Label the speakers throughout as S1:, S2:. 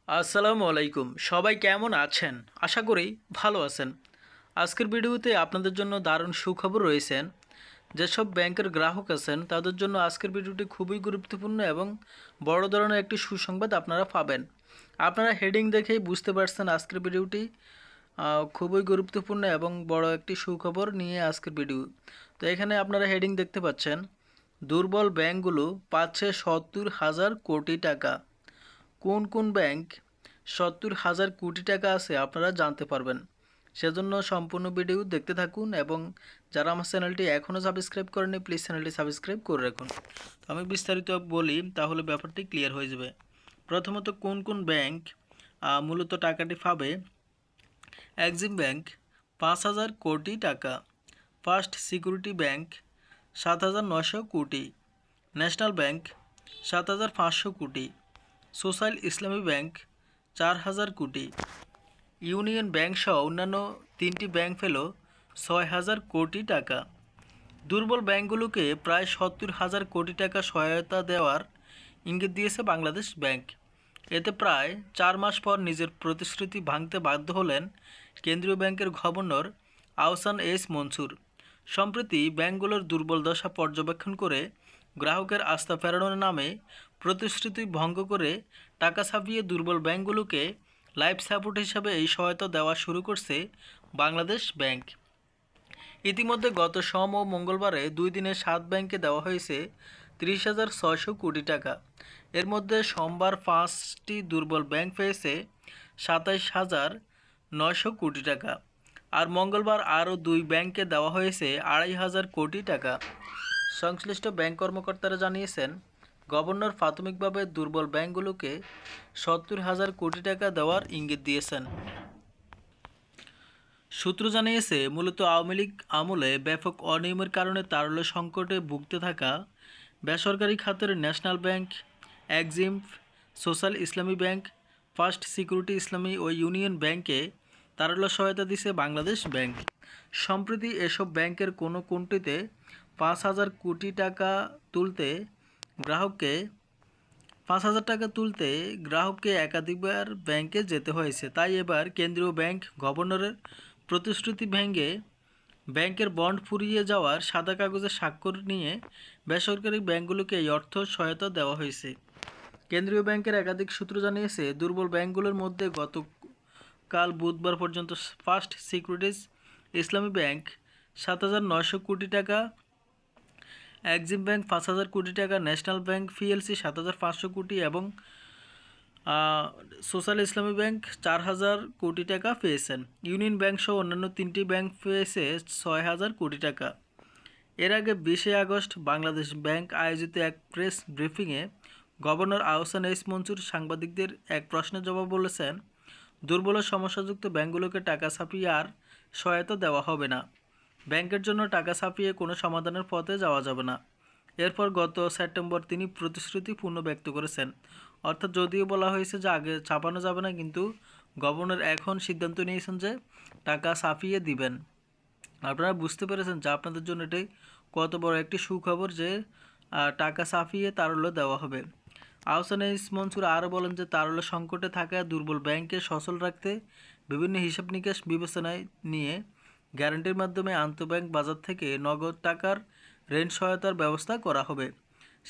S1: আসসালামু আলাইকুম। সবাই কেমন আছেন? আশা করি ভালো আছেন। আজকের ভিডিওতে আপনাদের জন্য দারুণ সুখবর রয়েছেন। যেসব ব্যাংকের গ্রাহক আছেন তাদের জন্য আজকের ভিডিওটি খুবই গুরুত্বপূর্ণ এবং বড় ধরনের একটি সুসংবাদ আপনারা পাবেন। আপনারা হেডিং দেখেই বুঝতে পারছেন আজকের ভিডিওটি খুবই গুরুত্বপূর্ণ এবং বড় একটি সুখবর নিয়ে আজকের ভিডিও। তো এখানে আপনারা হেডিং দেখতে পাচ্ছেন, দুর্বল ব্যাংকগুলো পাচ্ছে ৭০,০০০ কোটি টাকা। কোন কোন ব্যাংক ৭০,০০০ কোটি টাকা আছে আপনারা জানতে পারবেন। সেজন্য সম্পূর্ণ ভিডিও দেখতে থাকুন এবং যারা আমার চ্যানেলটি এখনও সাবস্ক্রাইব করেনি প্লিজ চ্যানেলটি সাবস্ক্রাইব করে রাখুন। তো আমি বিস্তারিত বলি তাহলে ব্যাপারটি ক্লিয়ার হয়ে যাবে। প্রথমত কোন কোন ব্যাংক মূলত টাকাটি পাবে। এক্সিম ব্যাংক ৫,০০০ কোটি টাকা, ফার্স্ট সিকিউরিটি ব্যাংক ৭,৯০০ কোটি, ন্যাশনাল ব্যাংক ৭,৫০০ কোটি, সোশ্যাল ইসলামী ব্যাংক ৪,০০০ কোটি, ইউনিয়ন ব্যাংক সহ অন্যান্য 3টি ব্যাংক পেল ৬,০০০ কোটি টাকা। দুর্বল ব্যাংকগুলোকে প্রায় ৭০,০০০ কোটি টাকা সহায়তা দেওয়ার ইঙ্গিত দিয়েছে বাংলাদেশ ব্যাংক। এতে প্রায় 4 মাস পর নিজের প্রতিশ্রুতি ভাঙতে বাধ্য হলেন কেন্দ্রীয় ব্যাংকের গভর্নর আহসান এস মনসুর। সম্প্রতি ব্যাংকগুলোর দুর্বল দশা পর্যবেক্ষণ করে গ্রাহকের আস্থা ফেরানোর নামে প্রতিশ্রুতি ভঙ্গ করে টাকা ছাপিয়ে দুর্বল ব্যাংকগুলোকে লাইফ সাপোর্ট হিসাবে এই সহায়তা দেওয়া শুরু করছে বাংলাদেশ ব্যাংক। ইতিমধ্যে গত সোম ও মঙ্গলবারে 2 দিনে 7 ব্যাংকে দেওয়া হয়েছে 30,600 কোটি টাকা। এর মধ্যে সোমবার 5টি দুর্বল ব্যাংক পেয়েছে 27,900 কোটি টাকা, আর মঙ্গলবার আরও 2 ব্যাংকে দেওয়া হয়েছে 2,500 কোটি টাকা। সংশ্লিষ্ট ব্যাংক কর্মকর্তারা জানিয়েছেন, গভর্নর প্রাথমিকভাবে দুর্বল ব্যাংকগুলোকে 70,000 কোটি টাকা দেওয়ার ইঙ্গিত দিয়েছেন। সূত্র জানিয়েছে, মূলত আওয়ামী লীগ আমলে ব্যাপক অনিয়মের কারণে তারল্য সংকটে ভুগতে থাকা বেসরকারি খাতের ন্যাশনাল ব্যাংক, এক্সিম, সোশ্যাল ইসলামী ব্যাংক, ফার্স্ট সিকিউরিটি ইসলামী ও ইউনিয়ন ব্যাংকে তারল্য সহায়তা দিচ্ছে বাংলাদেশ ব্যাংক। সম্প্রতি এসব ব্যাংকের কোনো কোনটিতে 5,000 কোটি টাকা তুলতে গ্রাহককে 5,000 টাকা তুলতে গ্রাহককে একাধিকবার ব্যাংকে যেতে হয়েছে। তাই এবার কেন্দ্রীয় ব্যাংক গভর্নরের প্রতিশ্রুতি ভেঙে ব্যাংকের বন্ড ফুরিয়ে যাওয়ার সাদা কাগজে স্বাক্ষর নিয়ে বেসরকারি ব্যাংকগুলোকে এই অর্থ সহায়তা দেওয়া হয়েছে। কেন্দ্রীয় ব্যাংকের একাধিক সূত্র জানিয়েছে, দুর্বল ব্যাংকগুলোর মধ্যে গতকাল বুধবার পর্যন্ত ফার্স্ট সিকিউরিটিজ ইসলামী ব্যাংক 7,900 কোটি টাকা, এক্সিম ব্যাংক 5,000 কোটি টাকা, ন্যাশনাল ব্যাংক পিএলসি 7,500 কোটি এবং সোশ্যাল ইসলামী ব্যাংক 4,000 কোটি টাকা পেয়েছেন। ইউনিয়ন ব্যাংক সহ অন্যান্য 3টি ব্যাংক পেয়েছে 6,000 কোটি টাকা। এর আগে 20 আগস্ট বাংলাদেশ ব্যাংক আয়োজিত এক প্রেস ব্রিফিংয়ে গভর্নর আহসান এস মনসুর সাংবাদিকদের এক প্রশ্নের জবাব বলেছেন, দুর্বল ও সমস্যাযুক্ত ব্যাংকগুলোকে টাকা ছাপিয়ে আর সহায়তা দেওয়া হবে না। ব্যাংকের জন্য টাকা ছাপিয়ে কোনো সমাধানের পথে যাওয়া যাবে না। এরপর গত সেপ্টেম্বর তিনি প্রতিশ্রুতি পূর্ণ ব্যক্ত করেছেন। অর্থাৎ যদিও বলা হয়েছে যে আগে ছাপানো যাবে না, কিন্তু গভর্নর এখন সিদ্ধান্ত নিয়েছেন যে টাকা ছাপিয়ে দিবেন। আপনারা বুঝতে পেরেছেন যে আপনাদের জন্য এটাই কত বড় একটি সুখবর যে টাকা ছাপিয়ে তারল্য দেওয়া হবে। আহসান এস মনসুর আরও বলেন যে তারল্য সংকটে থাকা দুর্বল ব্যাংককে সচল রাখতে বিভিন্ন হিসাব নিকাশ বিবেচনায় নিয়ে গ্যারান্টির মাধ্যমে আন্তঃব্যাংক বাজার থেকে নগদ টাকার ঋণ সহায়তার ব্যবস্থা করা হবে।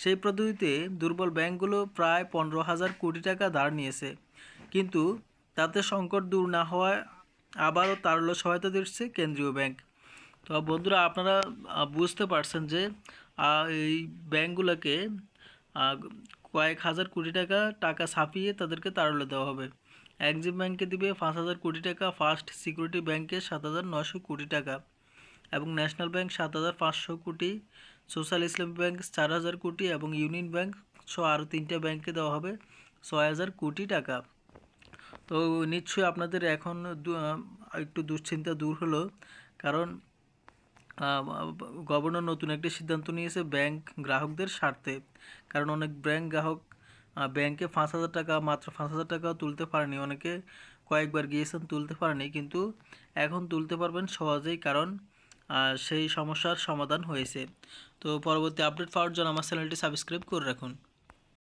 S1: সেই পদ্ধতিতে দুর্বল ব্যাংকগুলো প্রায় 15,000 কোটি টাকা ধার নিয়েছে, কিন্তু তাতে সংকট দূর না হওয়ায় আবারও তারল্য সহায়তা দিচ্ছে কেন্দ্রীয় ব্যাংক। তো বন্ধুরা, আপনারা বুঝতে পারছেন যে এই ব্যাংকগুলোকে কয়েক হাজার কোটি টাকা ছাপিয়ে তাদেরকে তারল্য দেওয়া হবে। এক্সিম ব্যাংকে দিবে 5,000 কোটি টাকা, ফার্স্ট সিকিউরিটি ব্যাংকে 7,900 কোটি টাকা এবং ন্যাশনাল ব্যাংক 7,500 কোটি, সোশ্যাল ইসলামী ব্যাংক 4,000 কোটি এবং ইউনিয়ন ব্যাংক সহ আরও 3টে ব্যাংকে দেওয়া হবে 6,000 কোটি টাকা। তো নিশ্চয়ই আপনাদের এখন একটু দুশ্চিন্তা দূর হলো, কারণ গভর্নর নতুন একটি সিদ্ধান্ত নিয়েছে ব্যাংক গ্রাহকদের স্বার্থে। কারণ অনেক ব্যাংক গ্রাহক ব্যাংকে 5,000 টাকা, মাত্র 5,000 টাকাও তুলতে পারেনি, অনেকে কয়েকবার গিয়েছেন তুলতে পারেনি, কিন্তু এখন তুলতে পারবেন সহজেই, কারণ সেই সমস্যার সমাধান হয়েছে। তো পরবর্তী আপডেট পাওয়ার জন্য আমার চ্যানেলটি সাবস্ক্রাইব করে রাখুন।